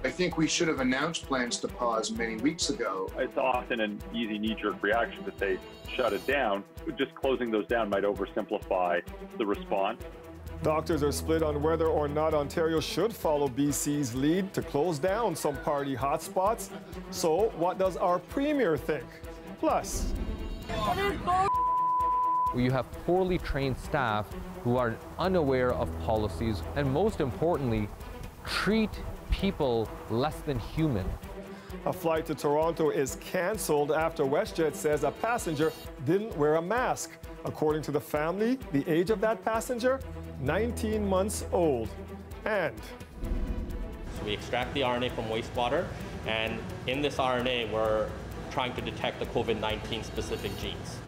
I think we should have announced plans to pause many weeks ago. It's often an easy knee-jerk reaction to say, shut it down. Just closing those down might oversimplify the response. Doctors are split on whether or not Ontario should follow BC's lead to close down some party hotspots. So what does our Premier think? Plus, you have poorly trained staff who are unaware of policies and, most importantly, treat people less than human. A flight to Toronto is cancelled after WestJet says a passenger didn't wear a mask. According to the family, the age of that passenger, 19 months old. And so we extract the RNA from wastewater, and in this RNA, we're trying to detect the COVID-19 specific genes.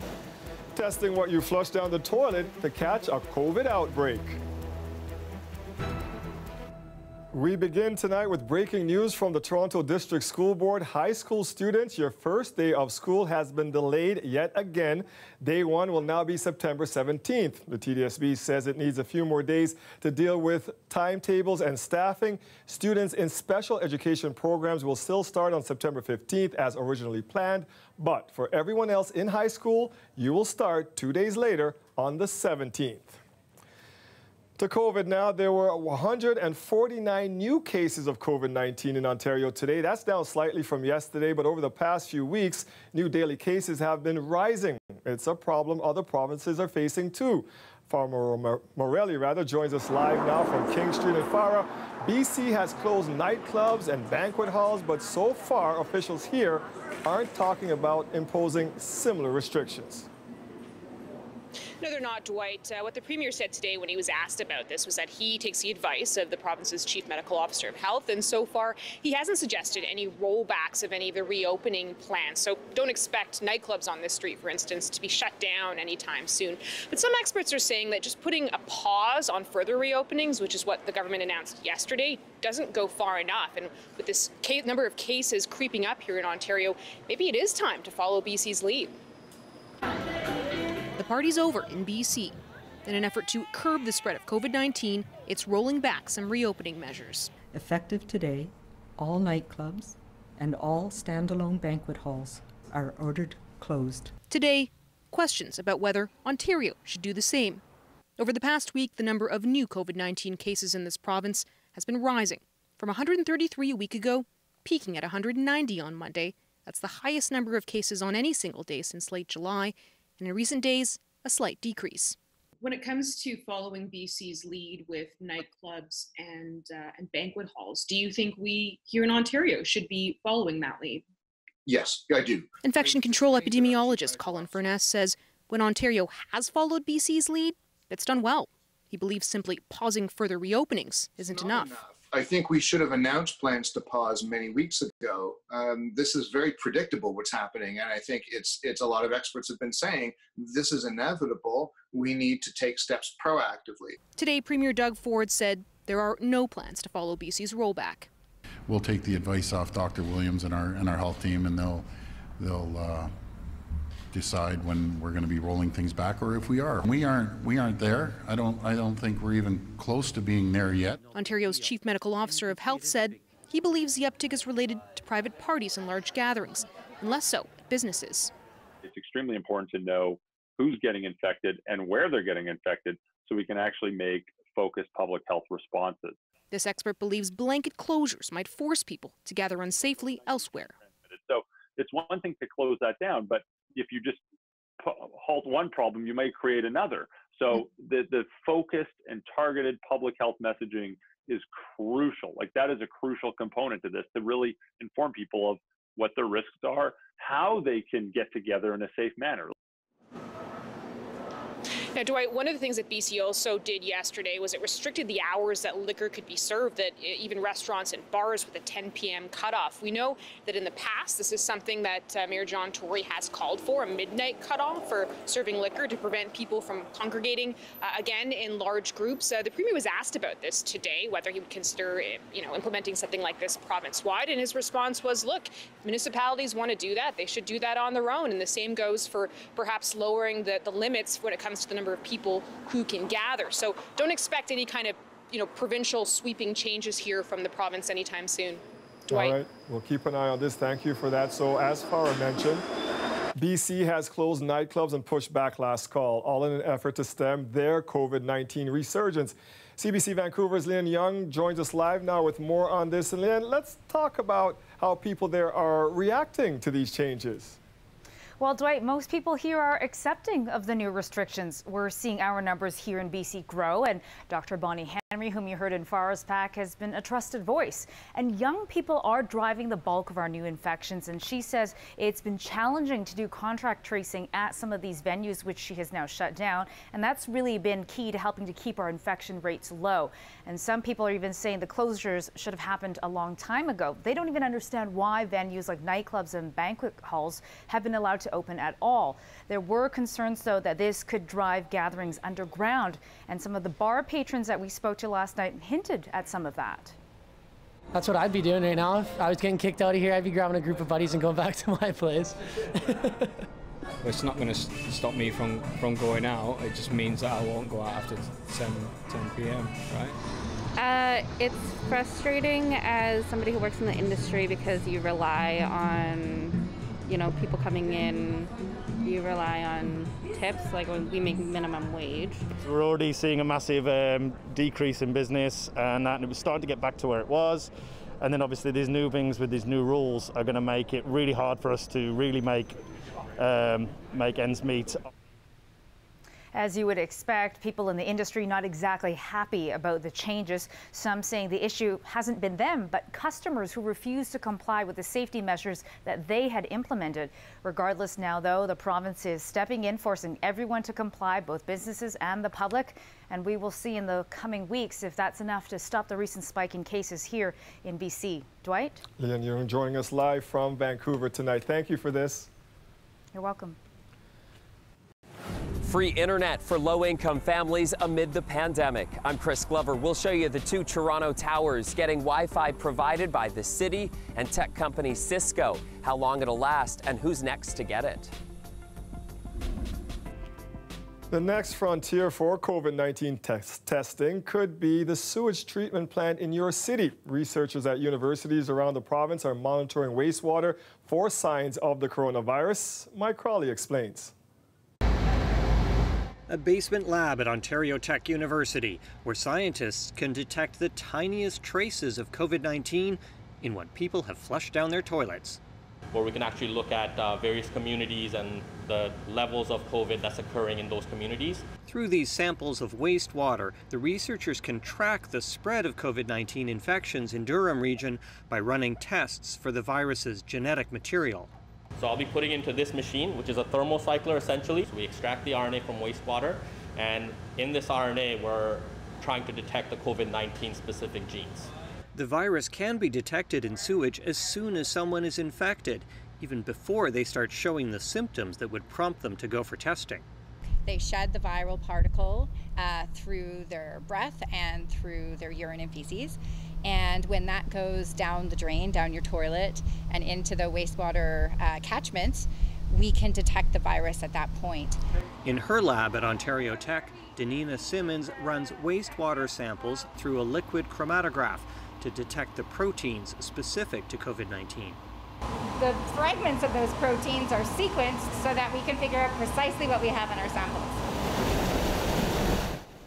Testing what you flush down the toilet to catch a COVID outbreak. We begin tonight with breaking news from the Toronto District School Board. High school students, your first day of school has been delayed yet again. Day one will now be September 17th. The TDSB says it needs a few more days to deal with timetables and staffing. Students in special education programs will still start on September 15th as originally planned. But for everyone else in high school, you will start 2 days later on the 17th. To COVID now, there were 149 new cases of COVID-19 in Ontario today. That's down slightly from yesterday, but over the past few weeks, new daily cases have been rising. It's a problem other provinces are facing too. Farmer Morelli joins us live now from King Street in Farah. BC has closed nightclubs and banquet halls, but so far officials here aren't talking about imposing similar restrictions. No, they're not, Dwight. What the Premier said today when he was asked about this was that he takes the advice of the province's Chief Medical Officer of Health, and so far he hasn't suggested any rollbacks of any of the reopening plans. So don't expect nightclubs on this street, for instance, to be shut down anytime soon. But some experts are saying that just putting a pause on further reopenings, which is what the government announced yesterday, doesn't go far enough. And with this number of cases creeping up here in Ontario, maybe it is time to follow BC's lead. The party's over in BC. In an effort to curb the spread of COVID-19, it's rolling back some reopening measures. Effective today, all nightclubs and all standalone banquet halls are ordered closed. Today, questions about whether Ontario should do the same. Over the past week, the number of new COVID-19 cases in this province has been rising, from 133 a week ago, peaking at 190 on Monday. That's the highest number of cases on any single day since late July. And in recent days, a slight decrease. When it comes to following BC's lead with nightclubs and banquet halls, do you think we here in Ontario should be following that lead? Yes, I do. Infection control epidemiologist Colin Furness says when Ontario has followed BC's lead, it's done well. He believes simply pausing further reopenings isn't enough. I think we should have announced plans to pause many weeks ago. This is very predictable what's happening, and I think it's a lot of experts have been saying this is inevitable. We need to take steps proactively. Today, Premier Doug Ford said there are no plans to follow BC's rollback. We'll take the advice off Dr. Williams and our health team, and they'll decide when we're going to be rolling things back, or if we are. We aren't there. I don't think we're even close to being there yet. Ontario's Chief Medical Officer of Health said he believes the uptick is related to private parties and large gatherings, and less so at businesses. It's extremely important to know who's getting infected and where they're getting infected so we can actually make focused public health responses. This expert believes blanket closures might force people to gather unsafely elsewhere. So it's one thing to close that down, but if you just halt one problem, you may create another. So the focused and targeted public health messaging is crucial. Like, that is a crucial component to this, to really inform people of what their risks are, how they can get together in a safe manner. Now, Dwight, one of the things that BC also did yesterday was it restricted the hours that liquor could be served, that even restaurants and bars with a 10 p.m. cutoff. We know that in the past, this is something that Mayor John Tory has called for, a midnight cutoff for serving liquor to prevent people from congregating again in large groups. The Premier was asked about this today, whether he would consider implementing something like this province-wide, and his response was, look, municipalities want to do that. They should do that on their own, and the same goes for perhaps lowering the limits when it comes to the number of people who can gather. So don't expect any kind of provincial sweeping changes here from the province anytime soon. Dwight. All right, we'll keep an eye on this. Thank you for that. So as Farah mentioned, BC has closed nightclubs and pushed back last call, all in an effort to stem their COVID-19 resurgence. CBC Vancouver's Leon Young joins us live now with more on this. And Leon, let's talk about how people there are reacting to these changes. Well, Dwight, most people here are accepting of the new restrictions. We're seeing our numbers here in BC grow, and Dr. Bonnie Henry, whom you heard in Farah's pack, has been a trusted voice. And young people are driving the bulk of our new infections, and she says it's been challenging to do contract tracing at some of these venues, which she has now shut down, and that's really been key to helping to keep our infection rates low. And some people are even saying the closures should have happened a long time ago. They don't even understand why venues like nightclubs and banquet halls have been allowed to open at all. There were concerns, though, that this could drive gatherings underground, and some of the bar patrons that we spoke to last night hinted at some of that. That's what I'd be doing right now. If I was getting kicked out of here, I'd be grabbing a group of buddies and going back to my place. It's not going to stop me from going out. It just means that I won't go out after 10 p.m., right? It's frustrating as somebody who works in the industry because you rely on, people coming in. You rely on tips, like when we make minimum wage. We're already seeing a massive decrease in business, and it was starting to get back to where it was. And then obviously these new things with these new rules are going to make it really hard for us to really make ends meet. As you would expect, people in the industry not exactly happy about the changes. Some saying the issue hasn't been them, but customers who refuse to comply with the safety measures that they had implemented. Regardless now, though, the province is stepping in, forcing everyone to comply, both businesses and the public. And we will see in the coming weeks if that's enough to stop the recent spike in cases here in BC. Dwight? Leon, you're joining us live from Vancouver tonight. Thank you for this. You're welcome. Free internet for low-income families amid the pandemic. I'm Chris Glover. We'll show you the two Toronto towers getting Wi-Fi provided by the city and tech company Cisco, how long it'll last, and who's next to get it. The next frontier for COVID-19 testing could be the sewage treatment plant in your city. Researchers at universities around the province are monitoring wastewater for signs of the coronavirus. Mike Crawley explains. A basement lab at Ontario Tech University, where scientists can detect the tiniest traces of COVID-19 in what people have flushed down their toilets. Where we can actually look at various communities and the levels of COVID that's occurring in those communities. Through these samples of wastewater, the researchers can track the spread of COVID-19 infections in Durham region by running tests for the virus's genetic material. So I'll be putting into this machine, which is a thermocycler essentially. So we extract the RNA from wastewater, and in this RNA, we're trying to detect the COVID-19 specific genes. The virus can be detected in sewage as soon as someone is infected, even before they start showing the symptoms that would prompt them to go for testing. They shed the viral particle through their breath and through their urine and feces. And when that goes down the drain, down your toilet, and into the wastewater catchments, we can detect the virus at that point. In her lab at Ontario Tech, Danina Simmons runs wastewater samples through a liquid chromatograph to detect the proteins specific to COVID-19. The fragments of those proteins are sequenced so that we can figure out precisely what we have in our samples.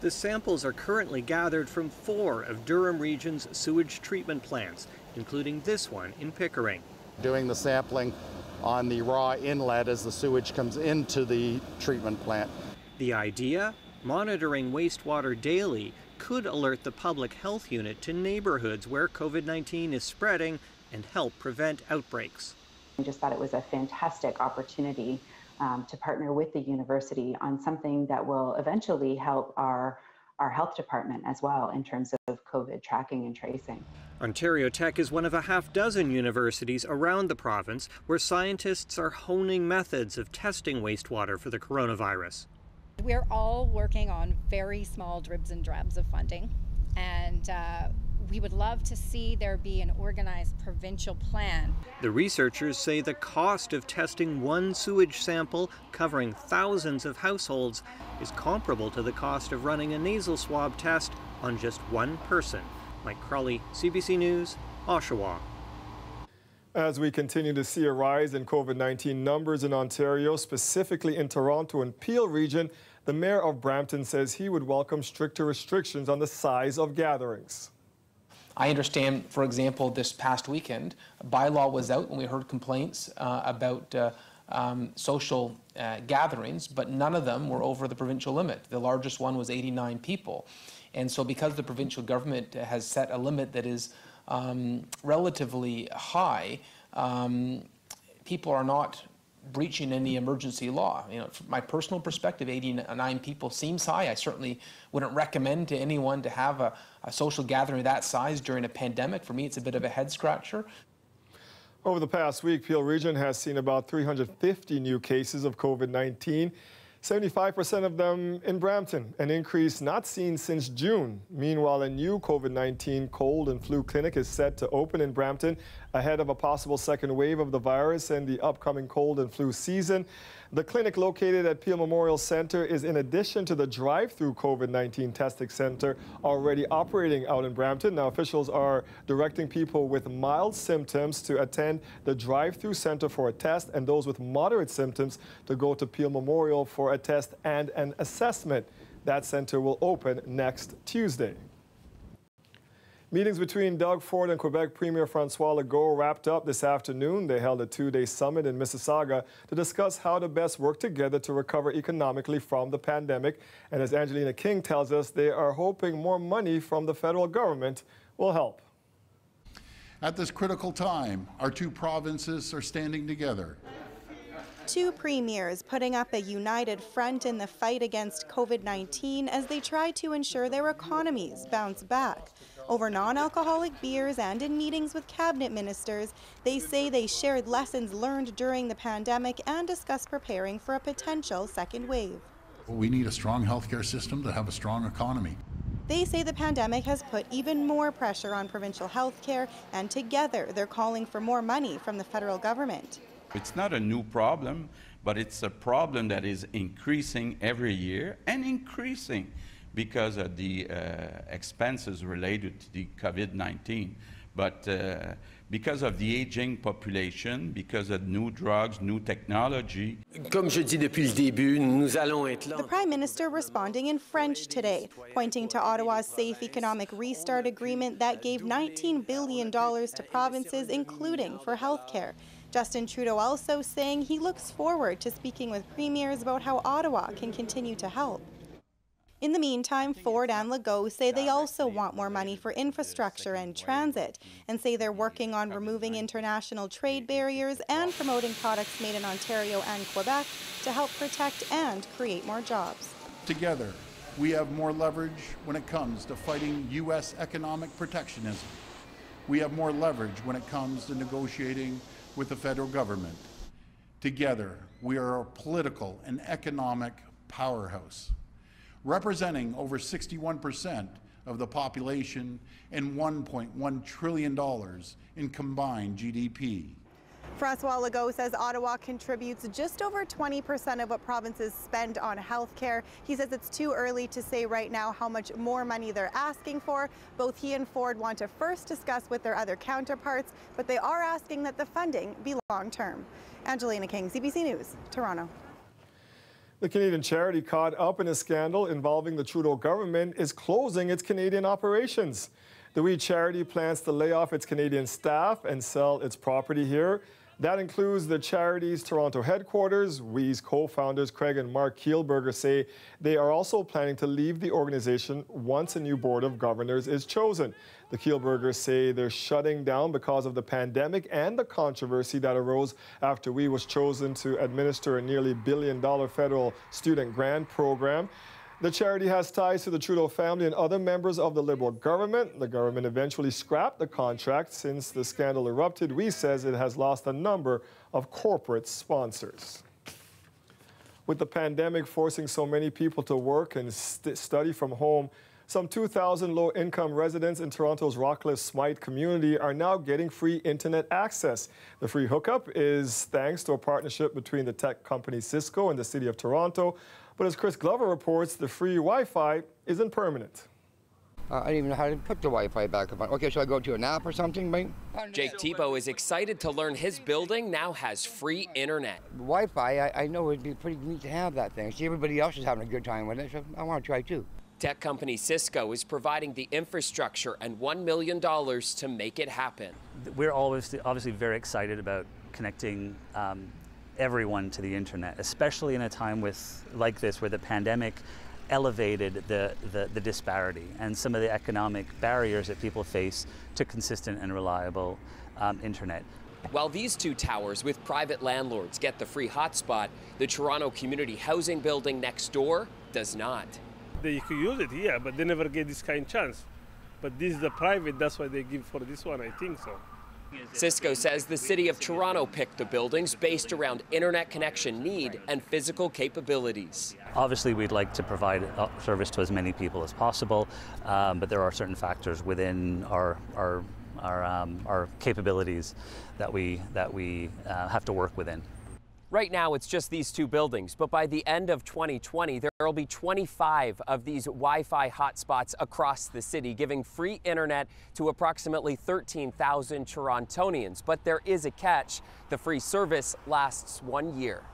The samples are currently gathered from 4 of Durham region's sewage treatment plants, including this one in Pickering. Doing the sampling on the raw inlet as the sewage comes into the treatment plant. The idea? Monitoring wastewater daily could alert the public health unit to neighborhoods where COVID-19 is spreading and help prevent outbreaks. I just thought it was a fantastic opportunity to partner with the university on something that will eventually help our health department as well in terms of COVID tracking and tracing. Ontario Tech is one of a half-dozen universities around the province where scientists are honing methods of testing wastewater for the coronavirus. We're all working on very small dribs and drabs of funding, and we would love to see there be an organized provincial plan. The researchers say the cost of testing one sewage sample covering thousands of households is comparable to the cost of running a nasal swab test on just one person. Mike Crawley, CBC News, Oshawa. As we continue to see a rise in COVID-19 numbers in Ontario, specifically in Toronto and Peel region, the mayor of Brampton says he would welcome stricter restrictions on the size of gatherings. I understand, for example, this past weekend, a bylaw was out when we heard complaints about social gatherings, but none of them were over the provincial limit. The largest one was 89 people. And so because the provincial government has set a limit that is relatively high, people are not breaching any emergency law. You know, from my personal perspective, 89 people seems high. I certainly wouldn't recommend to anyone to have a social gathering that size during a pandemic. For me, it's a bit of a head scratcher. Over the past week, Peel region has seen about 350 new cases of COVID-19. 75% of them in Brampton, an increase not seen since June. Meanwhile, a new COVID-19 cold and flu clinic is set to open in Brampton ahead of a possible second wave of the virus and the upcoming cold and flu season. The clinic located at Peel Memorial Centre is in addition to the drive-through COVID-19 testing center already operating out in Brampton. Now, officials are directing people with mild symptoms to attend the drive-through center for a test and those with moderate symptoms to go to Peel Memorial for a test and an assessment. That center will open next Tuesday. Meetings between Doug Ford and Quebec Premier François Legault wrapped up this afternoon. They held a two-day summit in Mississauga to discuss how to best work together to recover economically from the pandemic. And as Angelina King tells us, they are hoping more money from the federal government will help. At this critical time, our two provinces are standing together. Two premiers putting up a united front in the fight against COVID-19 as they try to ensure their economies bounce back. Over non-alcoholic beers and in meetings with cabinet ministers, they say they shared lessons learned during the pandemic and discussed preparing for a potential second wave. We need a strong healthcare system to have a strong economy. They say the pandemic has put even more pressure on provincial healthcare, and together they're calling for more money from the federal government. It's not a new problem, but it's a problem that is increasing every year and increasing because of the expenses related to the COVID-19. But because of the aging population, because of new drugs, new technology. Comme je dis depuis le début, nous allons être là. The Prime Minister responding in French today, pointing to Ottawa's Safe Economic Restart Agreement that gave $19 billion to provinces, including for healthcare. Justin Trudeau also saying he looks forward to speaking with premiers about how Ottawa can continue to help. In the meantime, Ford and Legault say they also want more money for infrastructure and transit, and say they're working on removing international trade barriers and promoting products made in Ontario and Quebec to help protect and create more jobs. Together, we have more leverage when it comes to fighting U.S. economic protectionism. We have more leverage when it comes to negotiating with the federal government. Together, we are a political and economic powerhouse, representing over 61% of the population and $1.1 trillion in combined GDP. François Legault says Ottawa contributes just over 20% of what provinces spend on health care. He says it's too early to say right now how much more money they're asking for. Both he and Ford want to first discuss with their other counterparts, but they are asking that the funding be long-term. Angelina King, CBC News, Toronto. The Canadian charity caught up in a scandal involving the Trudeau government is closing its Canadian operations. The WE charity plans to lay off its Canadian staff and sell its property here. That includes the charity's Toronto headquarters. WE's co-founders Craig and Mark Kielburger say they are also planning to leave the organization once a new board of governors is chosen. The Kielburgers say they're shutting down because of the pandemic and the controversy that arose after WE was chosen to administer a nearly $1 billion federal student grant program. The charity has ties to the Trudeau family and other members of the Liberal government. The government eventually scrapped the contract. Since the scandal erupted, WE says it has lost a number of corporate sponsors. With the pandemic forcing so many people to work and study from home, some 2,000 low-income residents in Toronto's Rockcliffe-Smythe community are now getting free internet access. The free hookup is thanks to a partnership between the tech company Cisco and the City of Toronto. But as Chris Glover reports, the free Wi-Fi isn't permanent. I don't even know how to put the Wi-Fi back up on. Okay, should I go to an app or something, mate? Jake Tebow is excited to learn his building now has free internet. Wi-Fi, I know it'd be pretty neat to have that thing. See, everybody else is having a good time with it, so I want to try too. Tech company Cisco is providing the infrastructure and $1 million to make it happen. We're obviously very excited about connecting everyone to the internet, especially in a time like this where the pandemic elevated the disparity and some of the economic barriers that people face to consistent and reliable internet. While these two towers with private landlords get the free hotspot, the Toronto Community Housing building next door does not. They could use it here, but they never get this kind of chance. But this is the private, that's why they give for this one, I think so. Cisco says the City of Toronto picked the buildings based around internet connection need and physical capabilities. Obviously, we'd like to provide service to as many people as possible, but there are certain factors within our capabilities that we have to work within. Right now, it's just these two buildings, but by the end of 2020, there will be 25 of these Wi-Fi hotspots across the city, giving free internet to approximately 13,000 Torontonians. But there is a catch. The free service lasts 1 year.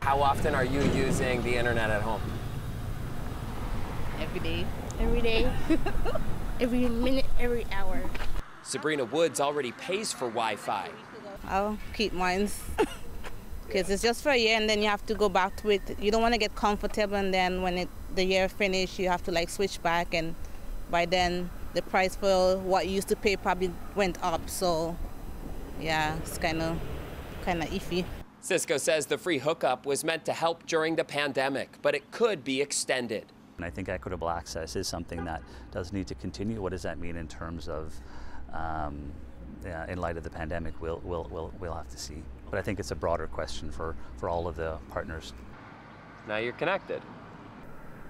How often are you using the internet at home? Every day. Every day. Every minute, every hour. Sabrina Woods already pays for Wi-Fi. I'll keep mine. Because it's just for a year and then you have to go back to it. You don't want to get comfortable and then when the year finishes, you have to like switch back, and by then the price for what you used to pay probably went up. So yeah, it's kind of iffy. Cisco says the free hookup was meant to help during the pandemic, but it could be extended. And I think equitable access is something that does need to continue. What does that mean in terms of, in light of the pandemic? We'll have to see. But I think it's a broader question for all of the partners. Now you're connected.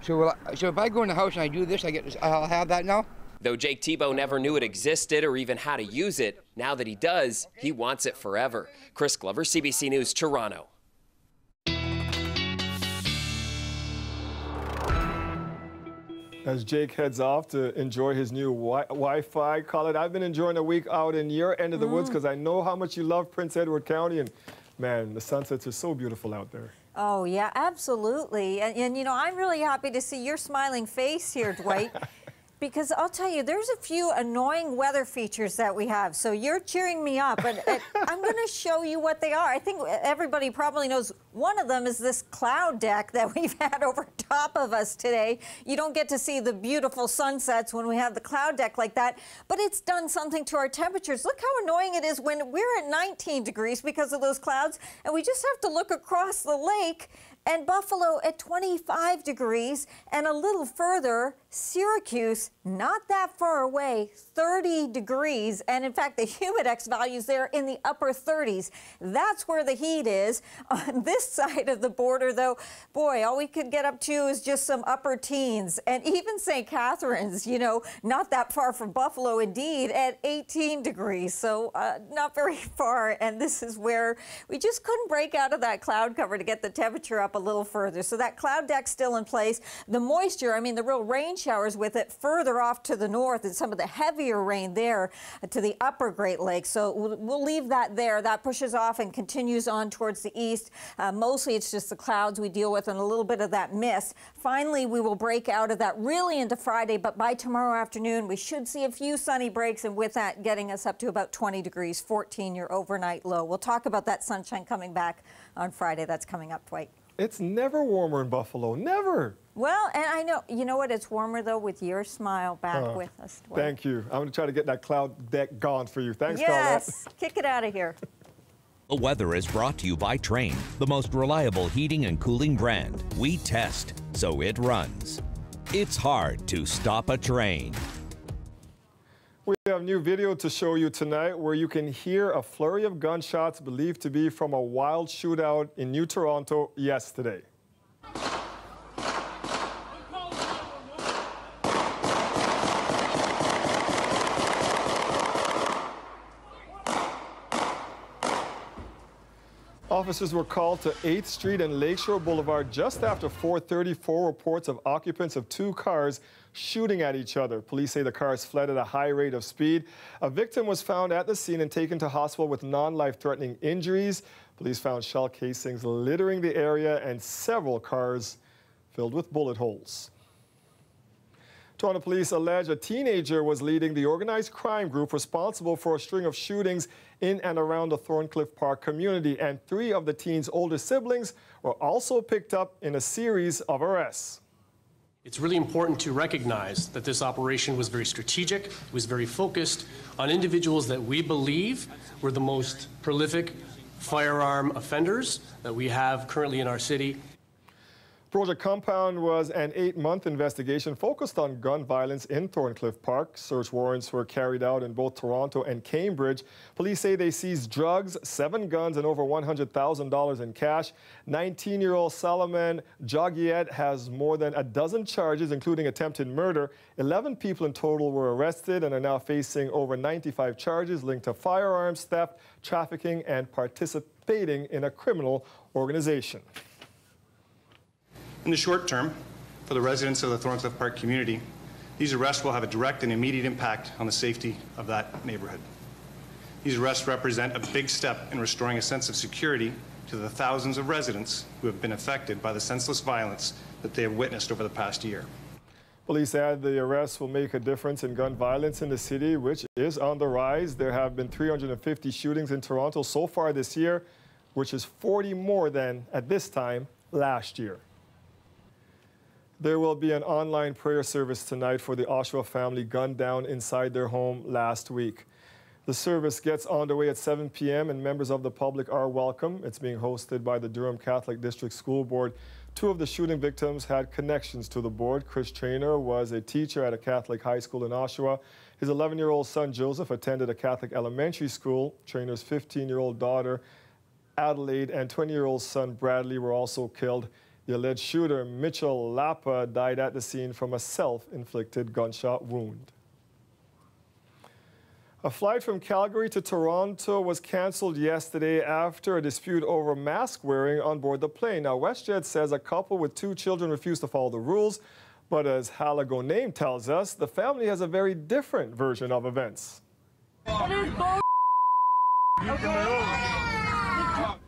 So if I go in the house and I do this, I'll have that now? Though Jake Tebow never knew it existed or even how to use it, now that he does, he wants it forever. Chris Glover, CBC News, Toronto. As Jake heads off to enjoy his new Wi-Fi, Colin, I've been enjoying a week out in your end of the woods because I know how much you love Prince Edward County, and man, the sunsets are so beautiful out there. Oh, yeah, absolutely. And you know, I'm really happy to see your smiling face here, Dwight. Because I'll tell you, there's a few annoying weather features that we have. So you're cheering me up, and I'm going to show you what they are. I think everybody probably knows one of them is this cloud deck that we've had over top of us today. You don't get to see the beautiful sunsets when we have the cloud deck like that, but it's done something to our temperatures. Look how annoying it is when we're at 19 degrees because of those clouds, and we just have to look across the lake. And Buffalo at 25 degrees, and a little further, Syracuse, not that far away, 30 degrees. And in fact, the humidex values there in the upper 30s. That's where the heat is. On this side of the border, though, boy, all we could get up to is just some upper teens. And even St. Catharines, you know, not that far from Buffalo, indeed, at 18 degrees. So not very far. And this is where we just couldn't break out of that cloud cover to get the temperature up a little further. So that cloud deck's still in place. The moisture, I mean, the real rain showers with it further off to the north, and some of the heavier rain there to the upper Great Lakes. So we'll leave that there. That pushes off and continues on towards the east. Mostly it's just the clouds we deal with and a little bit of that mist. Finally, we will break out of that really into Friday, but by tomorrow afternoon, we should see a few sunny breaks, and with that, getting us up to about 20 degrees, 14 your overnight low. We'll talk about that sunshine coming back on Friday. That's coming up, Dwight. It's never warmer in Buffalo, never. Well, and I know, you know what, it's warmer though with your smile back with us, Dwight. Thank you. I'm going to try to get that cloud deck gone for you. Thanks, yes, Colette. Kick it out of here. The weather is brought to you by Trane, the most reliable heating and cooling brand. We test, so it runs. It's hard to stop a train. We have new video to show you tonight where you can hear a flurry of gunshots believed to be from a wild shootout in New Toronto yesterday. Officers were called to 8th Street and Lakeshore Boulevard just after 4:34. Reports of occupants of 2 cars shooting at each other. Police say the cars fled at a high rate of speed. A victim was found at the scene and taken to hospital with non-life-threatening injuries. Police found shell casings littering the area and several cars filled with bullet holes. Toronto police allege a teenager was leading the organized crime group responsible for a string of shootings in and around the Thorncliffe Park community, and 3 of the teen's older siblings were also picked up in a series of arrests. It's really important to recognize that this operation was very strategic, it was very focused on individuals that we believe were the most prolific firearm offenders that we have currently in our city. Project Compound was an 8-month investigation focused on gun violence in Thorncliffe Park. Search warrants were carried out in both Toronto and Cambridge. Police say they seized drugs, 7 guns, and over $100,000 in cash. 19-year-old Salomon Jogiet has more than a dozen charges, including attempted murder. 11 people in total were arrested and are now facing over 95 charges linked to firearms, theft, trafficking, and participating in a criminal organization. In the short term, for the residents of the Thorncliffe Park community, these arrests will have a direct and immediate impact on the safety of that neighborhood. These arrests represent a big step in restoring a sense of security to the thousands of residents who have been affected by the senseless violence that they have witnessed over the past year. Police add the arrests will make a difference in gun violence in the city, which is on the rise. There have been 350 shootings in Toronto so far this year, which is 40 more than at this time last year. There will be an online prayer service tonight for the Oshawa family gunned down inside their home last week. The service gets underway at 7 p.m. and members of the public are welcome. It's being hosted by the Durham Catholic District School Board. 2 of the shooting victims had connections to the board. Chris Traynor was a teacher at a Catholic high school in Oshawa. His 11-year-old son Joseph attended a Catholic elementary school. Traynor's 15-year-old daughter Adelaide and 20-year-old son Bradley were also killed. The alleged shooter, Mitchell Lapa, died at the scene from a self-inflicted gunshot wound. A flight from Calgary to Toronto was canceled yesterday after a dispute over mask wearing on board the plane. Now, WestJet says a couple with 2 children refused to follow the rules, but as Hala Gonaim tells us, the family has a very different version of events.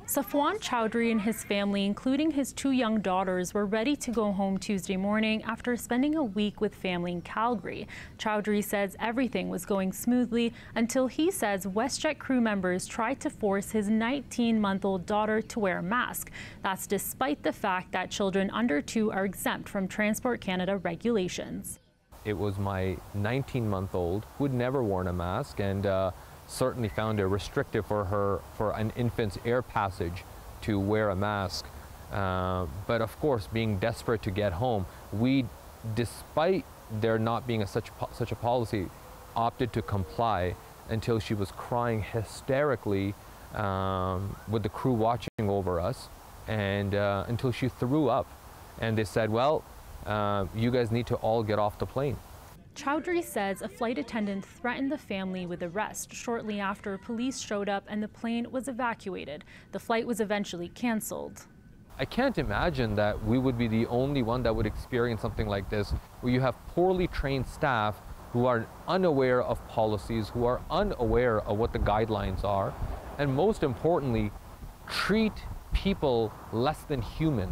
Safwan Chowdhury and his family, including his 2 young daughters, were ready to go home Tuesday morning after spending a week with family in Calgary. Chowdhury says everything was going smoothly until he says WestJet crew members tried to force his 19-month-old daughter to wear a mask. That's despite the fact that children under 2 are exempt from Transport Canada regulations. It was my 19-month-old who had never worn a mask and certainly found it restrictive for an infant's air passage to wear a mask. But of course, being desperate to get home, we, despite there not being such a policy, opted to comply until she was crying hysterically with the crew watching over us, and until she threw up. And they said, well, you guys need to all get off the plane. Chowdhury says a flight attendant threatened the family with arrest shortly after police showed up and the plane was evacuated. The flight was eventually canceled. I can't imagine that we would be the only one that would experience something like this, where you have poorly trained staff who are unaware of policies, who are unaware of what the guidelines are, and most importantly, treat people less than human.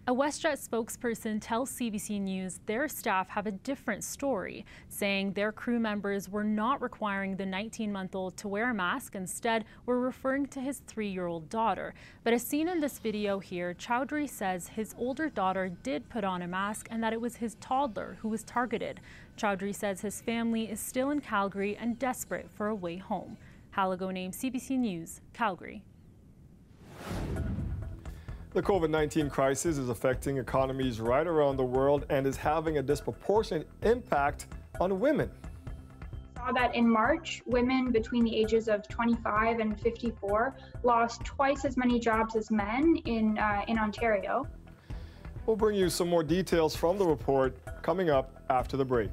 A WestJet spokesperson tells CBC News their staff have a different story, saying their crew members were not requiring the 19-month-old to wear a mask. Instead, were referring to his 3-year-old daughter. But as seen in this video here, Chowdhury says his older daughter did put on a mask and that it was his toddler who was targeted. Chowdhury says his family is still in Calgary and desperate for a way home. Hala Gonaim, CBC News, Calgary. The COVID-19 crisis is affecting economies right around the world and is having a disproportionate impact on women. Saw that in March, women between the ages of 25 and 54 lost twice as many jobs as men in Ontario. We'll bring you some more details from the report coming up after the break.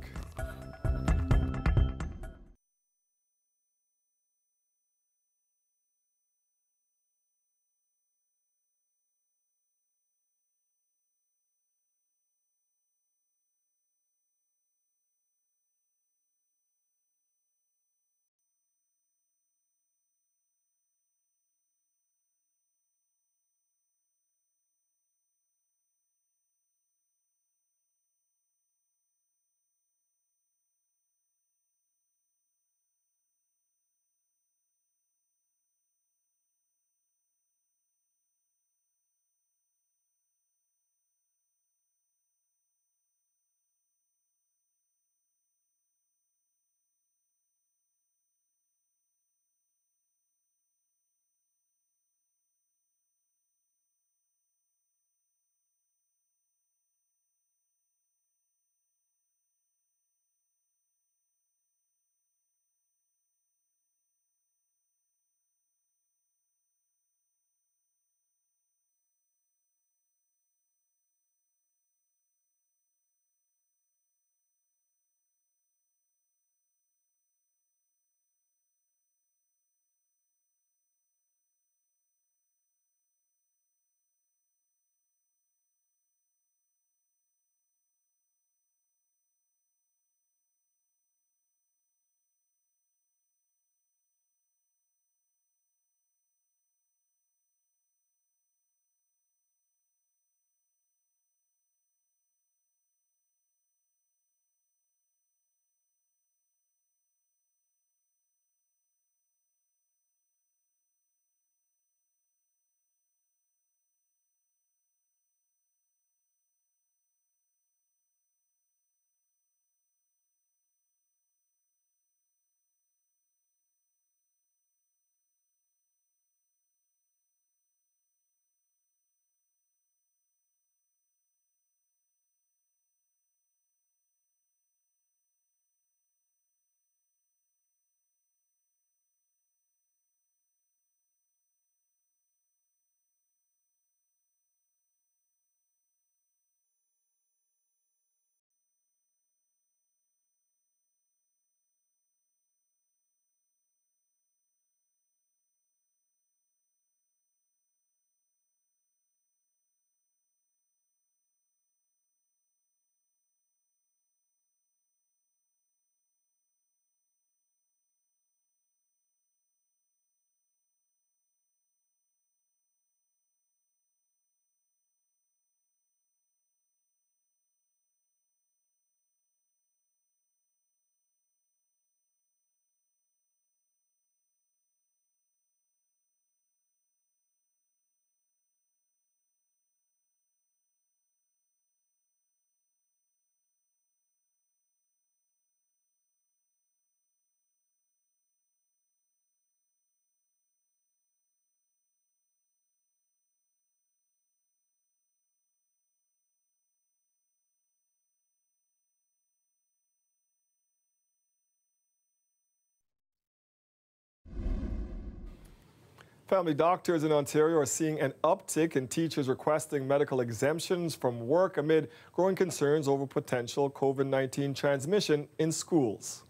Family doctors in Ontario are seeing an uptick in teachers requesting medical exemptions from work amid growing concerns over potential COVID-19 transmission in schools.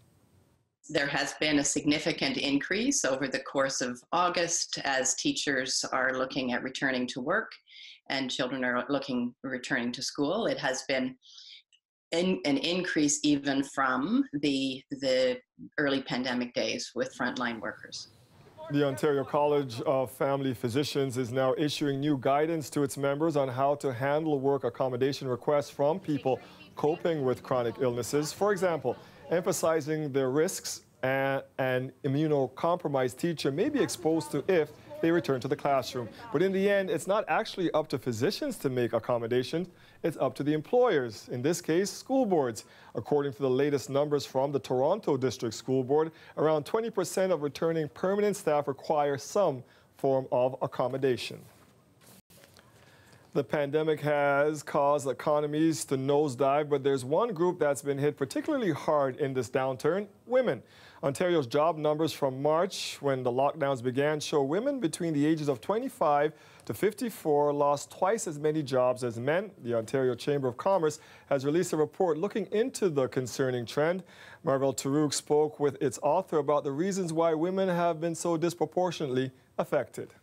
There has been a significant increase over the course of August as teachers are looking at returning to work and children are returning to school. It has been an increase even from the early pandemic days with frontline workers. The Ontario College of Family Physicians is now issuing new guidance to its members on how to handle work accommodation requests from people coping with chronic illnesses. For example, emphasizing the risks an immunocompromised teacher may be exposed to if they return to the classroom. But in the end, it's not actually up to physicians to make accommodations. It's up to the employers, in this case, school boards. According to the latest numbers from the Toronto District School Board, around 20% of returning permanent staff require some form of accommodation. The pandemic has caused economies to nosedive, but there's one group that's been hit particularly hard in this downturn: women. Ontario's job numbers from March, when the lockdowns began, show women between the ages of 25 to 54 lost twice as many jobs as men. The Ontario Chamber of Commerce has released a report looking into the concerning trend. Marvel Tarouk spoke with its author about the reasons why women have been so disproportionately affected.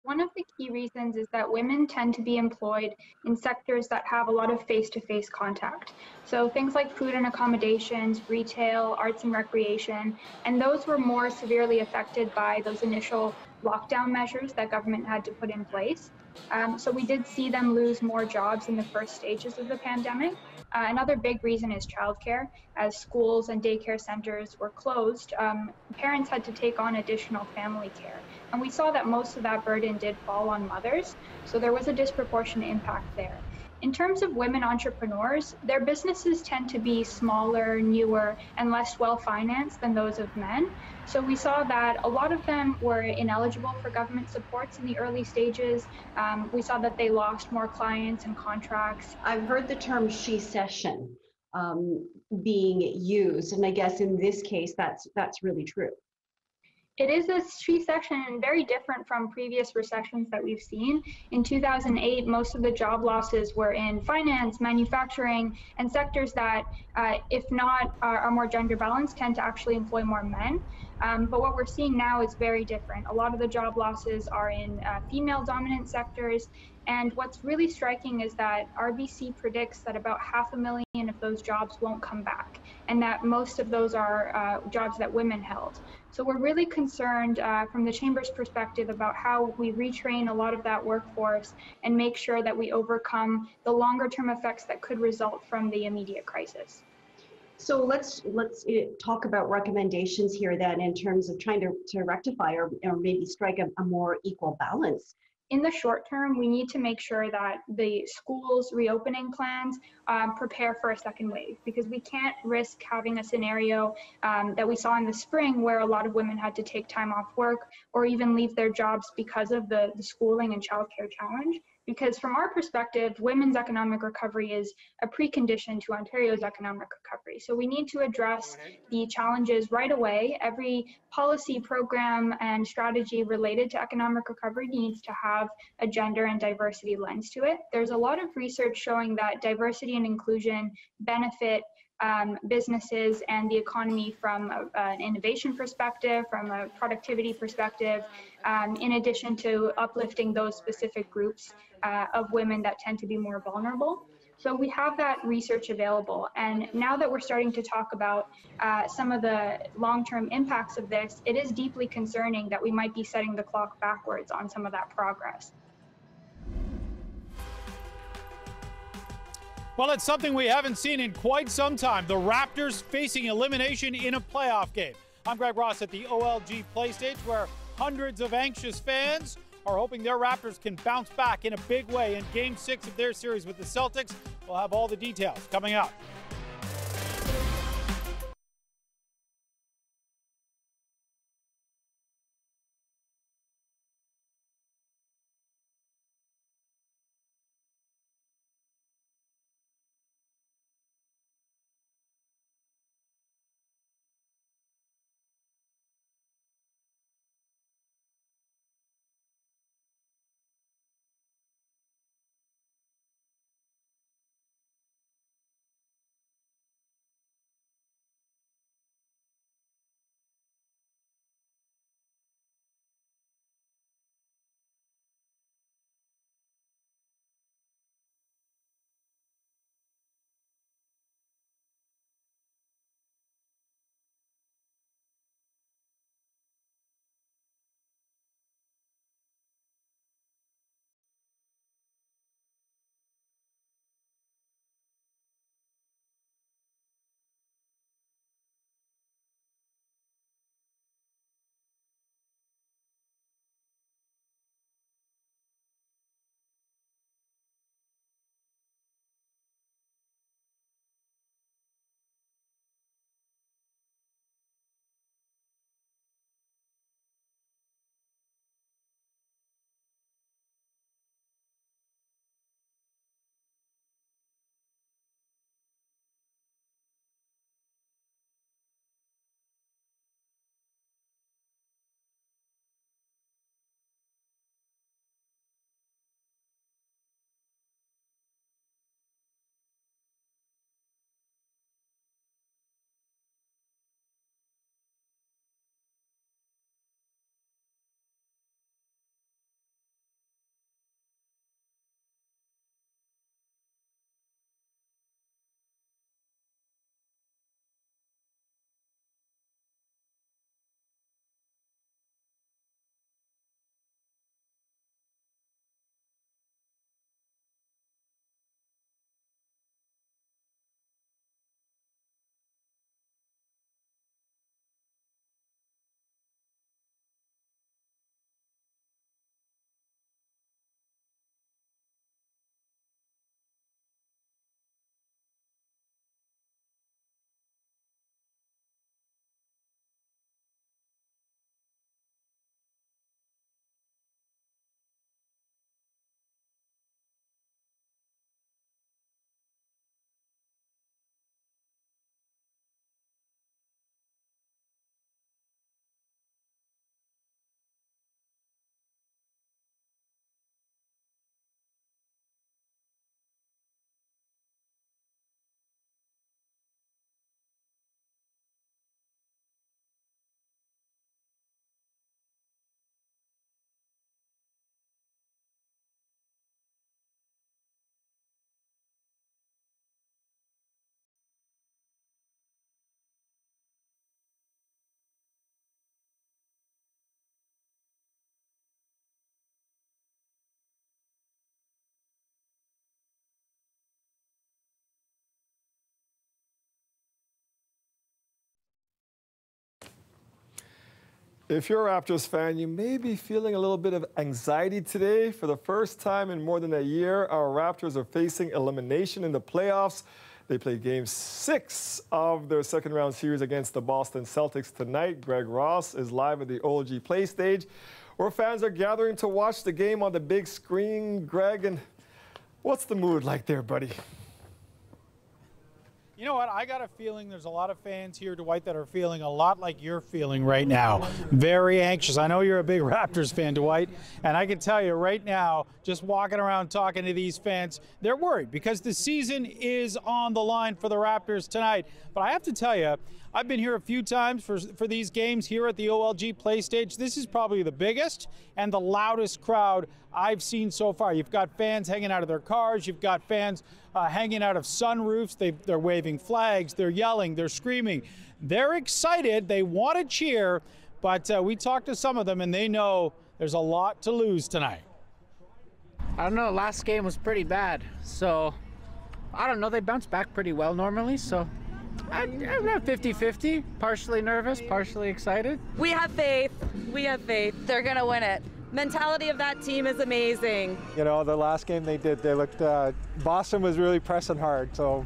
One of the key reasons is that women tend to be employed in sectors that have a lot of face-to-face contact. So things like food and accommodations, retail, arts and recreation, and those were more severely affected by those initial lockdown measures that government had to put in place. So we did see them lose more jobs in the first stages of the pandemic. Another big reason is childcare. As schools and daycare centers were closed, parents had to take on additional family care. And we saw that most of that burden did fall on mothers, so there was a disproportionate impact there. In terms of women entrepreneurs, their businesses tend to be smaller, newer, and less well-financed than those of men. So we saw that a lot of them were ineligible for government supports in the early stages. We saw that they lost more clients and contracts. I've heard the term she-cession being used, and I guess in this case, that's really true. It is a she-cession and very different from previous recessions that we've seen. In 2008, most of the job losses were in finance, manufacturing, and sectors that, if not are more gender balanced, tend to actually employ more men. But what we're seeing now is very different. A lot of the job losses are in female-dominant sectors. And what's really striking is that RBC predicts that about 500,000 of those jobs won't come back, and that most of those are jobs that women held. So we're really concerned from the Chamber's perspective about how we retrain a lot of that workforce and make sure that we overcome the longer-term effects that could result from the immediate crisis. So let's talk about recommendations here then in terms of trying to rectify or maybe strike a more equal balance. In the short term, we need to make sure that the schools' reopening plans prepare for a second wave, because we can't risk having a scenario that we saw in the spring where a lot of women had to take time off work or even leave their jobs because of the schooling and childcare challenge. Because from our perspective, women's economic recovery is a precondition to Ontario's economic recovery. So we need to address the challenges right away. Every policy, program, and strategy related to economic recovery needs to have a gender and diversity lens to it. There's a lot of research showing that diversity and inclusion benefit businesses and the economy from an innovation perspective, from a productivity perspective, in addition to uplifting those specific groups of women that tend to be more vulnerable. So we have that research available. And now that we're starting to talk about some of the long-term impacts of this, it is deeply concerning that we might be setting the clock backwards on some of that progress. Well, it's something we haven't seen in quite some time. The Raptors facing elimination in a playoff game. I'm Greg Ross at the OLG Play Stage, where hundreds of anxious fans are hoping their Raptors can bounce back in a big way in Game 6 of their series with the Celtics. We'll have all the details coming up. If you're a Raptors fan, you may be feeling a little bit of anxiety today. For the first time in more than a year, our Raptors are facing elimination in the playoffs. They play Game 6 of their second-round series against the Boston Celtics tonight. Greg Ross is live at the OLG Play Stage, where fans are gathering to watch the game on the big screen. Greg, and what's the mood like there, buddy? You know what? I got a feeling there's a lot of fans here, Dwight, that are feeling a lot like you're feeling right now. Very anxious. I know you're a big Raptors fan, Dwight, and I can tell you right now, just walking around talking to these fans, they're worried because the season is on the line for the Raptors tonight. But I have to tell you, I've been here a few times for these games here at the OLG Play Stage. This is probably the biggest and the loudest crowd I've seen so far. You've got fans hanging out of their cars. You've got fans hanging out of sunroofs. They're waving flags. They're yelling. They're screaming. They're excited. They want to cheer. But we talked to some of them, and they know there's a lot to lose tonight. I don't know. Last game was pretty bad. So, I don't know. They bounce back pretty well normally. So, I'm not 50-50. Partially nervous, partially excited. We have faith. We have faith. They're going to win it. Mentality of that team is amazing. You know, the last game they looked, Boston was really pressing hard. So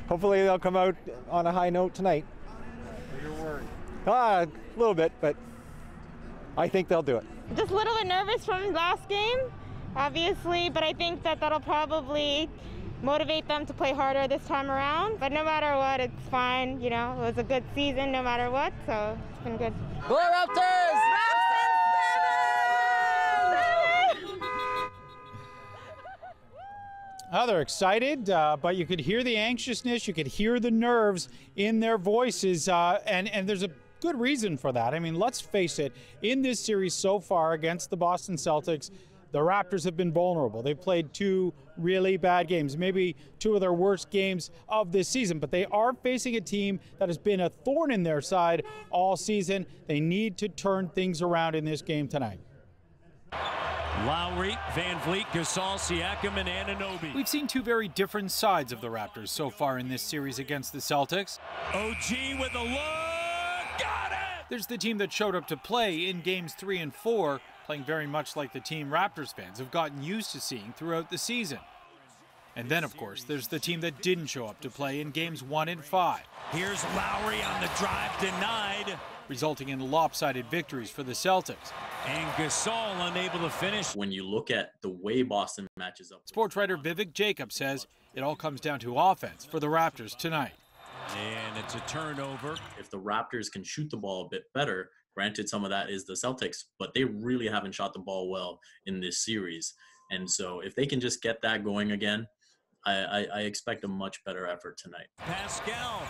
hopefully they'll come out on a high note tonight. You're worried? A little bit, but I think they'll do it. Just a little bit nervous from last game, obviously, but I think that'll probably motivate them to play harder this time around. But no matter what, it's fine. You know, it was a good season no matter what, so it's been good. Go Raptors! Oh, they're excited, but you could hear the anxiousness, you could hear the nerves in their voices, and there's a good reason for that. I mean, let's face it, in this series so far against the Boston Celtics, the Raptors have been vulnerable. They've played two really bad games, maybe two of their worst games of this season, but they are facing a team that has been a thorn in their side all season. They need to turn things around in this game tonight. Lowry, Van Vliet, Gasol, Siakam, and Anunoby. We've seen two very different sides of the Raptors so far in this series against the Celtics. OG with a look, got it! There's the team that showed up to play in games 3 and 4, playing very much like the team Raptors fans have gotten used to seeing throughout the season. And then, of course, there's the team that didn't show up to play in games 1 and 5. Here's Lowry on the drive, denied, resulting in lopsided victories for the Celtics. And Gasol unable to finish. When you look at the way Boston matches up. Sports writer Vivek Jacob says it all comes down to offense for the Raptors tonight. And it's a turnover. If the Raptors can shoot the ball a bit better, granted some of that is the Celtics, but they really haven't shot the ball well in this series. And so if they can just get that going again, I expect a much better effort tonight. Pascal.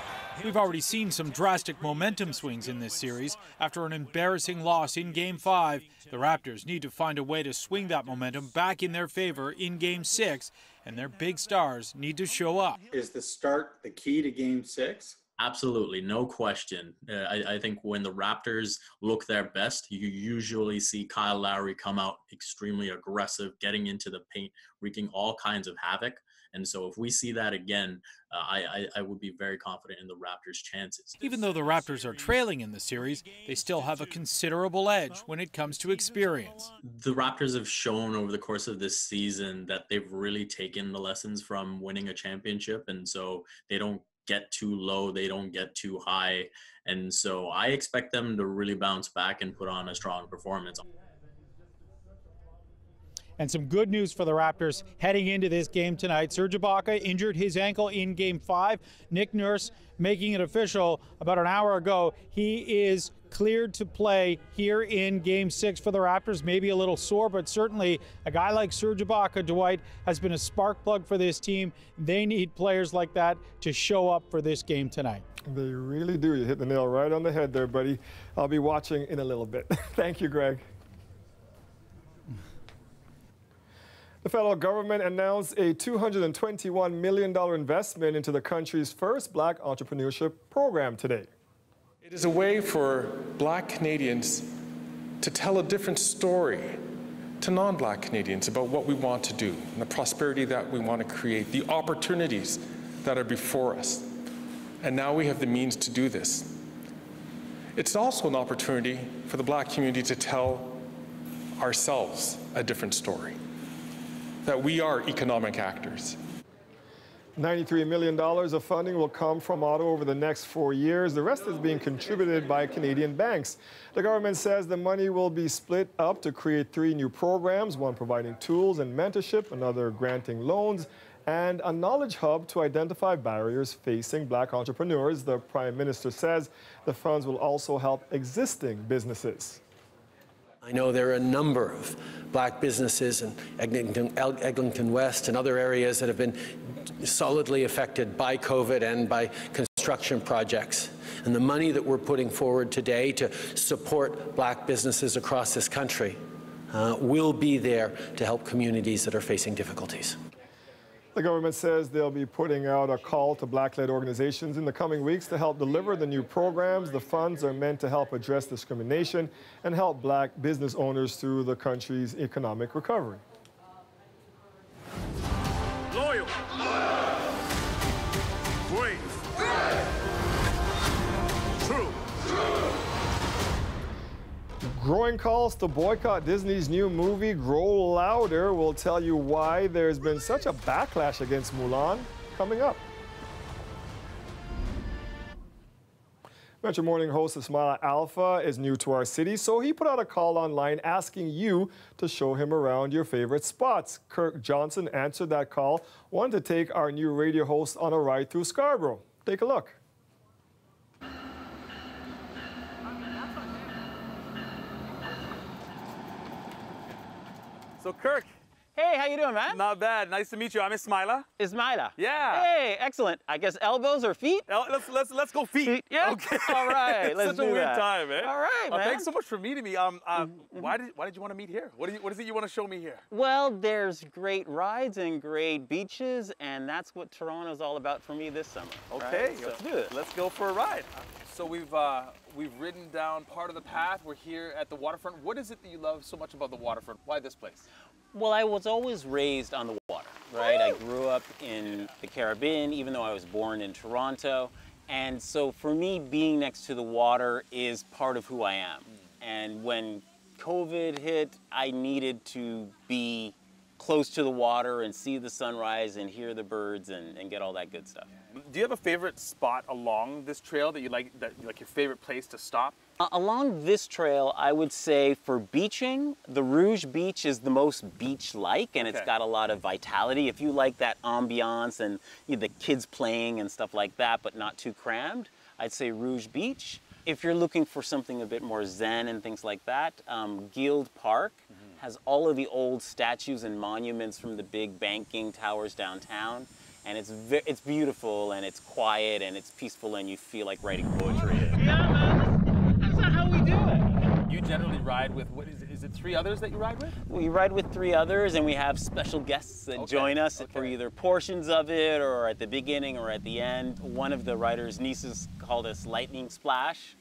We've already seen some drastic momentum swings in this series. After an embarrassing loss in Game 5, the Raptors need to find a way to swing that momentum back in their favor in Game 6, and their big stars need to show up. Is the start the key to Game 6? Absolutely, no question. I think when the Raptors look their best, you usually see Kyle Lowry come out extremely aggressive, getting into the paint, wreaking all kinds of havoc. And so if we see that again, I would be very confident in the Raptors' chances. Even though the Raptors are trailing in the series, they still have a considerable edge when it comes to experience. The Raptors have shown over the course of this season that they've really taken the lessons from winning a championship. And so they don't get too low, they don't get too high. And so I expect them to really bounce back and put on a strong performance. And some good news for the Raptors heading into this game tonight. Serge Ibaka injured his ankle in Game 5. Nick Nurse making it official about an hour ago. He is cleared to play here in Game 6 for the Raptors. Maybe a little sore, but certainly a guy like Serge Ibaka, Dwight, has been a spark plug for this team. They need players like that to show up for this game tonight. They really do. You hit the nail right on the head there, buddy. I'll be watching in a little bit. Thank you, Greg. The federal government announced a $221 million investment into the country's first black entrepreneurship program today. It is a way for black Canadians to tell a different story to non-black Canadians about what we want to do and the prosperity that we want to create, the opportunities that are before us. And now we have the means to do this. It's also an opportunity for the Black community to tell ourselves a different story, that we are economic actors. $93 million of funding will come from Ottawa over the next 4 years. The rest is being contributed by Canadian banks. The government says the money will be split up to create 3 new programs, one providing tools and mentorship, another granting loans, and a knowledge hub to identify barriers facing Black entrepreneurs. The Prime Minister says the funds will also help existing businesses. I know there are a number of Black businesses in Eglinton West and other areas that have been solidly affected by COVID and by construction projects. And the money that we're putting forward today to support Black businesses across this country will be there to help communities that are facing difficulties. The government says they'll be putting out a call to Black-led organizations in the coming weeks to help deliver the new programs. The funds are meant to help address discrimination and help Black business owners through the country's economic recovery. Loyal. Brave. True. Growing calls to boycott Disney's new movie, Grow Louder, will tell you why there's been such a backlash against Mulan. Coming up. Metro Morning host Ismaila Alpha is new to our city, so he put out a call online asking you to show him around your favorite spots. Kirk Johnson answered that call, wanted to take our new radio host on a ride through Scarborough. Take a look. So Kirk. Hey, how you doing, man? Not bad. Nice to meet you. I'm Ismaila. Ismaila. Yeah. Hey, excellent. I guess elbows or feet? Let's go feet. Yeah. Okay. All right. Let's Such do a weird that. time, man. All right, man. Thanks so much for meeting me. Why did you want to meet here? What is it you want to show me here? Well, there's great rides and great beaches, and that's what Toronto's all about for me this summer. Okay. Right? So let's do it. Let's go for a ride. So we've ridden down part of the path. We're here at the waterfront. What is it that you love so much about the waterfront? Why this place? Well, I was always raised on the water, right? I grew up in the Caribbean, even though I was born in Toronto. And so for me, being next to the water is part of who I am. And when COVID hit, I needed to be close to the water and see the sunrise and hear the birds and get all that good stuff. Do you have a favorite spot along this trail that you like your favorite place to stop? Along this trail, I would say for beaching, the Rouge Beach is the most beach-like, and it's got a lot of vitality. If you like that ambiance and the kids playing and stuff like that, but not too crammed, I'd say Rouge Beach. If you're looking for something a bit more zen and things like that, Guild Park has all of the old statues and monuments from the big banking towers downtown. And it's beautiful, and it's quiet, and it's peaceful, and you feel like writing poetry. Yeah, man. That's not how we do it. You generally ride with, is it 3 others that you ride with? We ride with 3 others, and we have special guests that join us for either portions of it, or at the beginning, or at the end. One of the riders' nieces called us Lightning Splash.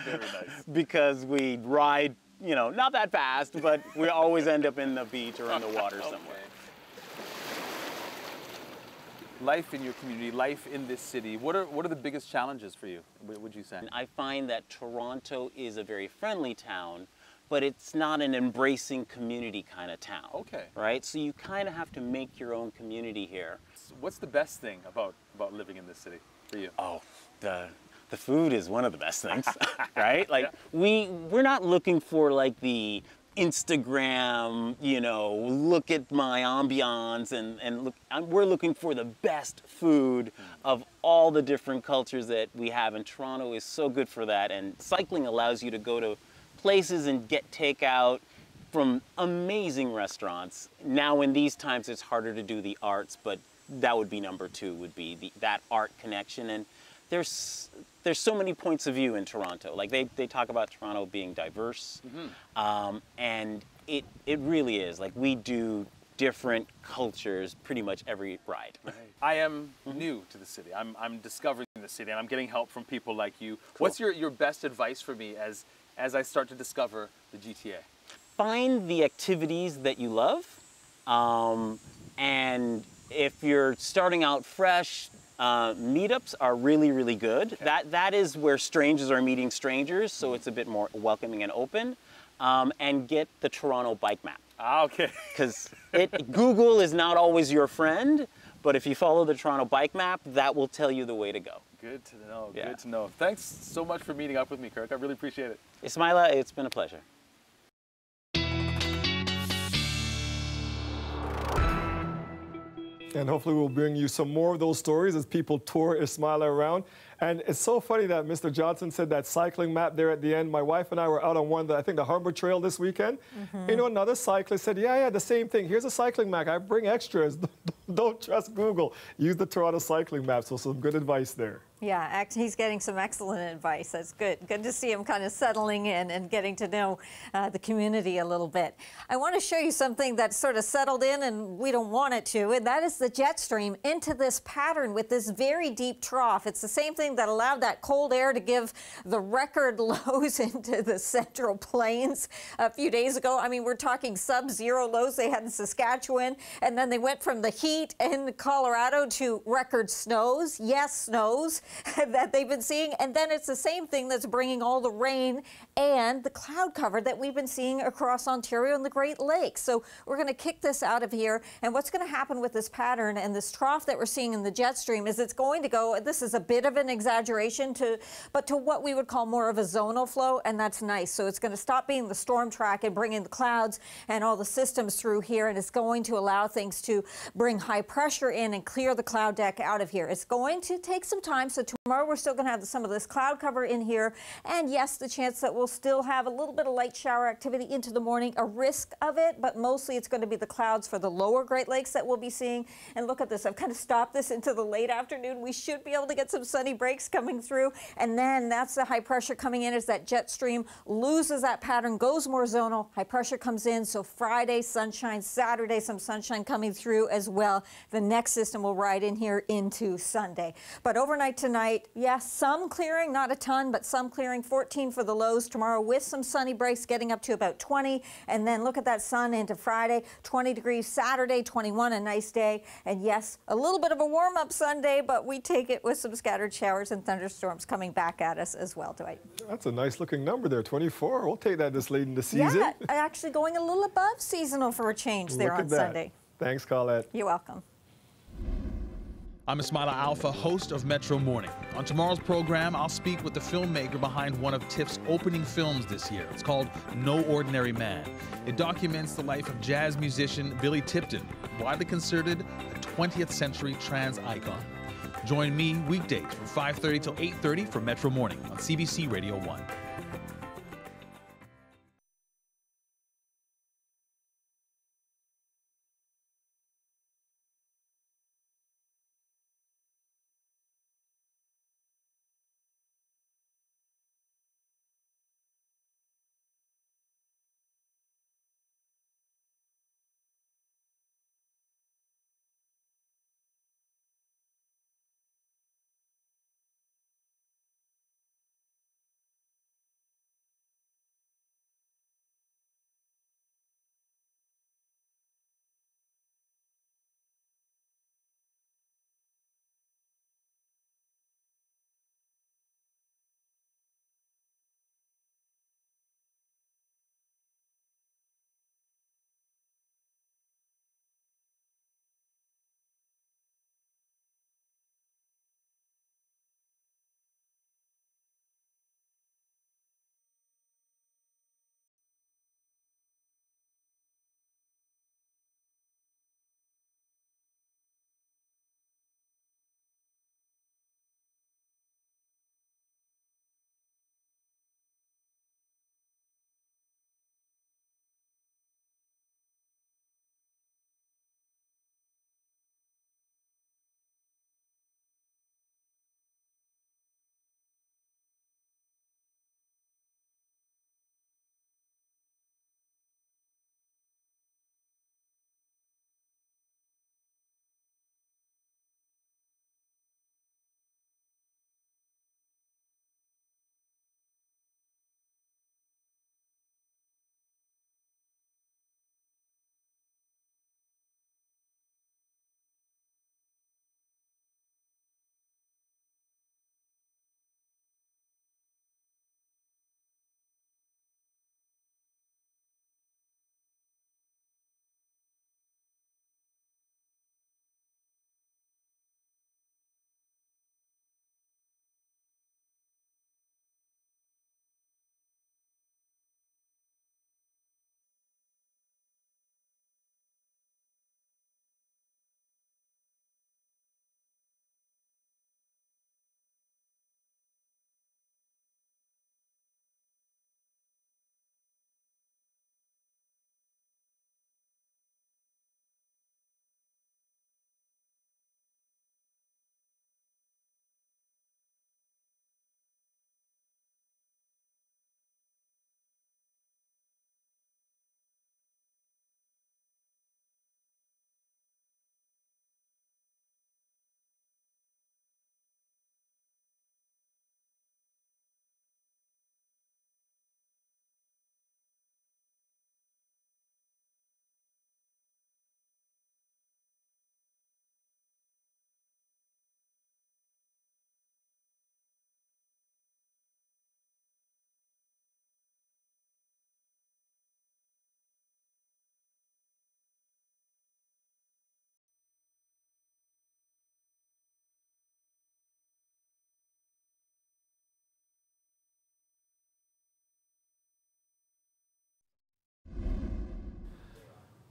Very nice. Because we ride, not that fast, but we always end up in the beach or in the water somewhere. Life in your community, life in this city, what are the biggest challenges for you, would you say? I find that Toronto is a very friendly town, but it's not an embracing community kind of town. Okay. Right? So you kind of have to make your own community here. What's the best thing about living in this city for you? Oh, the food is one of the best things, right? Like we're not looking for like the Instagram, look at my ambiance and look, we're looking for the best food of all the different cultures that we have, and Toronto is so good for that. And cycling allows you to go to places and get takeout from amazing restaurants. Now in these times it's harder to do the arts, but that would be number 2, would be that art connection. And there's so many points of view in Toronto. Like they talk about Toronto being diverse, and it really is. Like we do different cultures pretty much every ride. Right. I am new to the city. I'm discovering the city, and I'm getting help from people like you. Cool. What's your best advice for me as I start to discover the GTA? Find the activities that you love, and if you're starting out fresh, Meetups are really, really good. That is where strangers are meeting strangers, so it's a bit more welcoming and open. And get the Toronto bike map. Ah, okay. Because Google is not always your friend, but if you follow the Toronto bike map, that will tell you the way to go. Good to know, good to know. Thanks so much for meeting up with me, Kirk. I really appreciate it. Ismaila, it's been a pleasure. And hopefully we'll bring you some more of those stories as people tour Ismaila around. And it's so funny that Mr. Johnson said that cycling map there at the end. My wife and I were out on one, I think the Harbor Trail this weekend. You know, another cyclist said, yeah, the same thing. Here's a cycling map. I bring extras. Don't trust Google. Use the Toronto cycling map. So some good advice there. Yeah, he's getting some excellent advice. That's good. Good to see him kind of settling in and getting to know the community a little bit. I want to show you something that's sort of settled in and we don't want it to, and that is the jet stream into this pattern with this very deep trough. It's the same thing that allowed that cold air to give the record lows into the Central Plains a few days ago. I mean, we're talking sub-zero lows they had in Saskatchewan, and then they went from the heat in Colorado to record snows. Yes, snows that they've been seeing, and then it's the same thing that's bringing all the rain and the cloud cover that we've been seeing across Ontario and the Great Lakes. So we're going to kick this out of here, and what's going to happen with this pattern and this trough that we're seeing in the jet stream is it's going to go, this is a bit of an exaggeration, but to what we would call more of a zonal flow, and that's nice. So it's going to stop being the storm track and bring in the clouds and all the systems through here, and it's going to allow things to bring high pressure in and clear the cloud deck out of here. It's going to take some time, so tomorrow we're still going to have some of this cloud cover in here, and yes, the chance that we'll still have a little bit of light shower activity into the morning, a risk of it, but mostly it's going to be the clouds for the lower Great Lakes that we'll be seeing. And look at this, I've kind of stopped this into the late afternoon. We should be able to get some sunny breaks coming through, and then that's the high pressure coming in as that jet stream loses that pattern, goes more zonal, high pressure comes in, so Friday sunshine, Saturday some sunshine coming through as well. The next system will ride in here into Sunday. But overnight tonight, yes, some clearing, not a ton, but some clearing, 14 for the lows tomorrow with some sunny breaks getting up to about 20, and then look at that sun into Friday, 20 degrees Saturday, 21, a nice day, and yes, a little bit of a warm-up Sunday, but we take it with some scattered showers and thunderstorms coming back at us as well, Dwight. That's a nice looking number there, 24. We'll take that this late in the season. Yeah, actually going a little above seasonal for a change there on Sunday. Thanks, Colette. You're welcome. I'm Ismaila Alpha, host of Metro Morning. On tomorrow's program, I'll speak with the filmmaker behind one of TIFF's opening films this year. It's called No Ordinary Man. It documents the life of jazz musician Billy Tipton, widely considered a 20th century trans icon. Join me weekdays from 5:30 till 8:30 for Metro Morning on CBC Radio 1.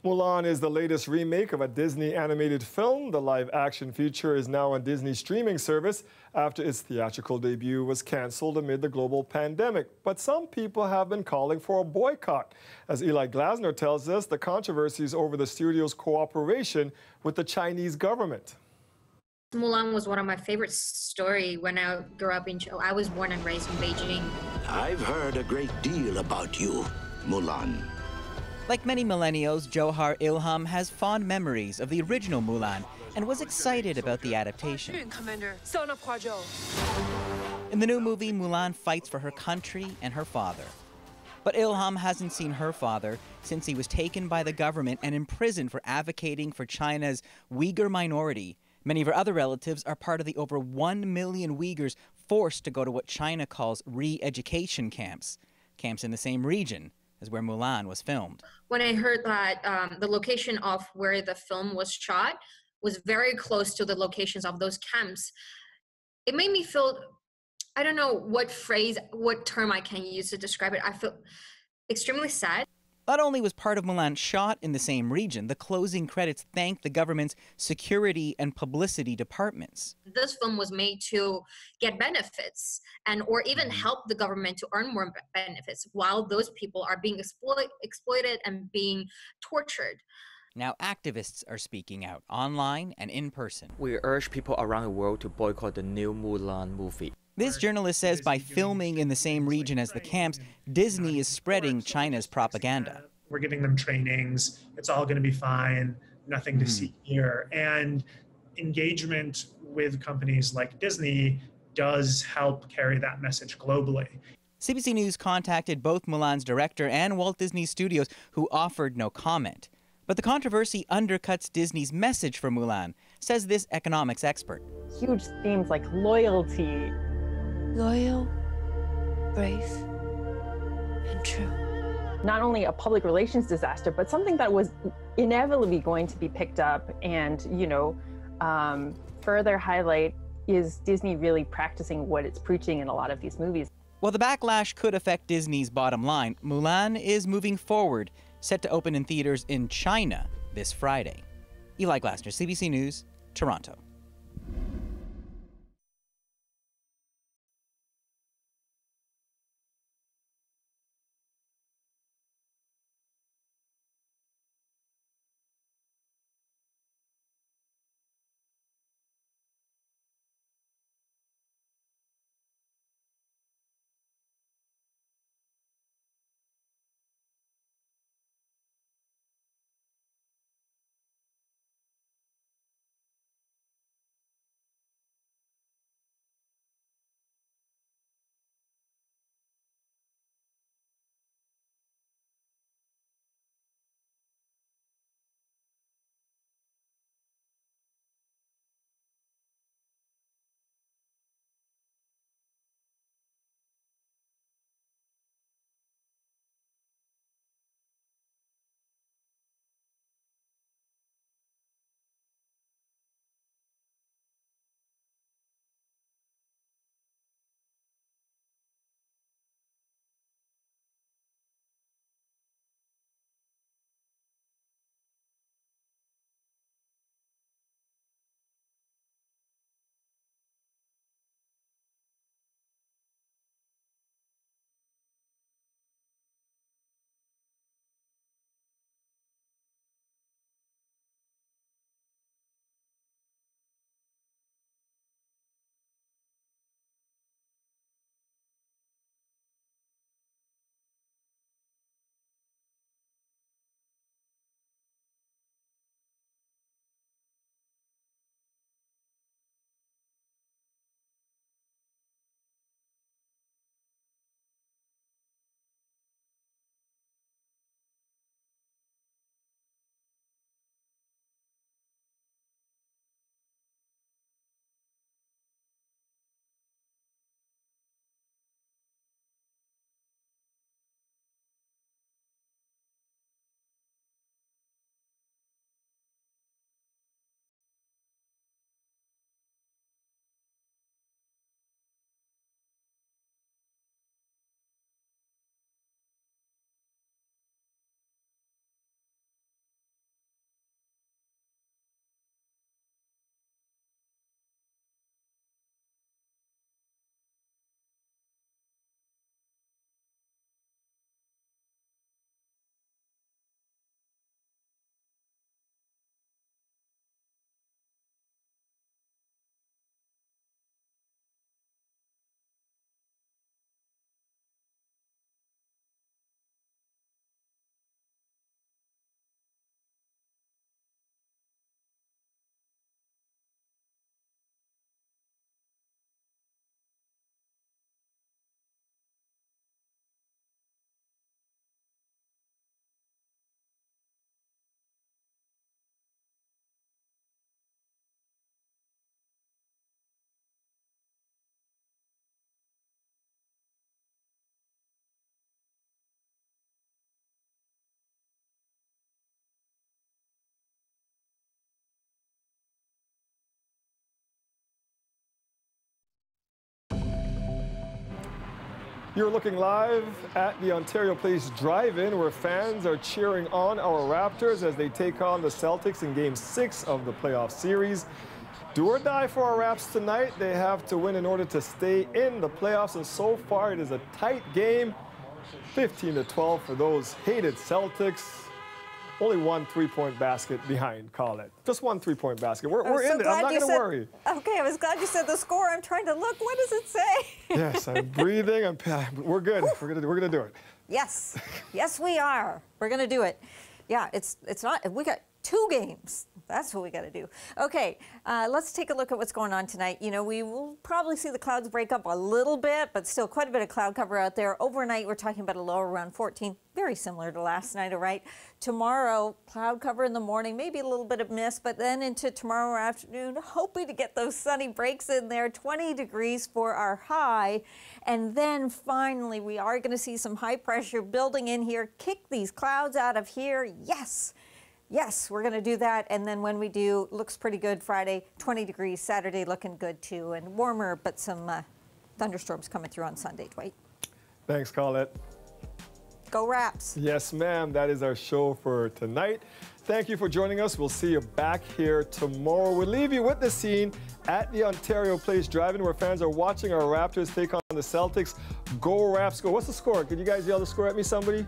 Mulan is the latest remake of a Disney animated film. The live-action feature is now on Disney's streaming service after its theatrical debut was canceled amid the global pandemic. But some people have been calling for a boycott. As Eli Glasner tells us, the controversy is over the studio's cooperation with the Chinese government. Mulan was one of my favorite stories when I grew up in China. I was born and raised in Beijing. I've heard a great deal about you, Mulan. Like many millennials, Johar Ilham has fond memories of the original Mulan and was excited about the adaptation. Commander, son of Huazhou. In the new movie, Mulan fights for her country and her father. But Ilham hasn't seen her father since he was taken by the government and imprisoned for advocating for China's Uyghur minority. Many of her other relatives are part of the over 1 million Uyghurs forced to go to what China calls re-education camps in the same region as where Mulan was filmed. When I heard that the location of where the film was shot was very close to the locations of those camps, it made me feel, I don't know what term I can use to describe it. I feel extremely sad. Not only was part of Mulan shot in the same region, the closing credits thanked the government's security and publicity departments. This film was made to get benefits or even help the government to earn more benefits while those people are being exploited and being tortured. Now activists are speaking out, online and in person. We urge people around the world to boycott the new Mulan movie. This journalist says by filming in the same region as the camps, Disney is spreading China's propaganda. We're giving them trainings. It's all going to be fine. Nothing to see here. And engagement with companies like Disney does help carry that message globally. CBC News contacted both Mulan's director and Walt Disney Studios, who offered no comment. But the controversy undercuts Disney's message for Mulan, says this economics expert. Huge themes like loyalty. Loyal, brave, and true. Not only a public relations disaster, but something that was inevitably going to be picked up and, further highlight is Disney really practicing what it's preaching in a lot of these movies. While the backlash could affect Disney's bottom line, Mulan is moving forward, set to open in theaters in China this Friday. Eli Glasner, CBC News, Toronto. You're looking live at the Ontario Place Drive-In, where fans are cheering on our Raptors as they take on the Celtics in Game 6 of the playoff series. Do or die for our Raps tonight. They have to win in order to stay in the playoffs, and so far it is a tight game, 15-12 for those hated Celtics. Only one three-point basket behind, call it. Just one three-point basket. We're in it. I'm not going to worry. Okay, I was glad you said the score. I'm trying to look. What does it say? Yes, I'm breathing. We're good. We're gonna do it. Yes, yes, we are. We're gonna do it. Yeah, it's not. We got 2 games. That's what we got to do. Okay, let's take a look at what's going on tonight. You know, we will probably see the clouds break up a little bit, but still quite a bit of cloud cover out there. Overnight, we're talking about a low around 14, very similar to last night, all right? Tomorrow, cloud cover in the morning, maybe a little bit of mist, but then into tomorrow afternoon, hoping to get those sunny breaks in there, 20 degrees for our high. And then finally, we are going to see some high pressure building in here, kick these clouds out of here. Yes. Yes, we're going to do that, and then when we do, looks pretty good Friday, 20 degrees, Saturday looking good too, and warmer, but some thunderstorms coming through on Sunday, Dwight. Thanks, Colette. Go Raps. Yes, ma'am, that is our show for tonight. Thank you for joining us. We'll see you back here tomorrow. We'll leave you with the scene at the Ontario Place Drive-In, where fans are watching our Raptors take on the Celtics. Go Raps, go. What's the score? Could you guys yell the score at me, somebody?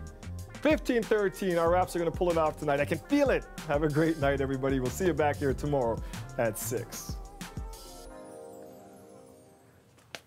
15-13, our Raps are going to pull it off tonight. I can feel it. Have a great night, everybody. We'll see you back here tomorrow at 6.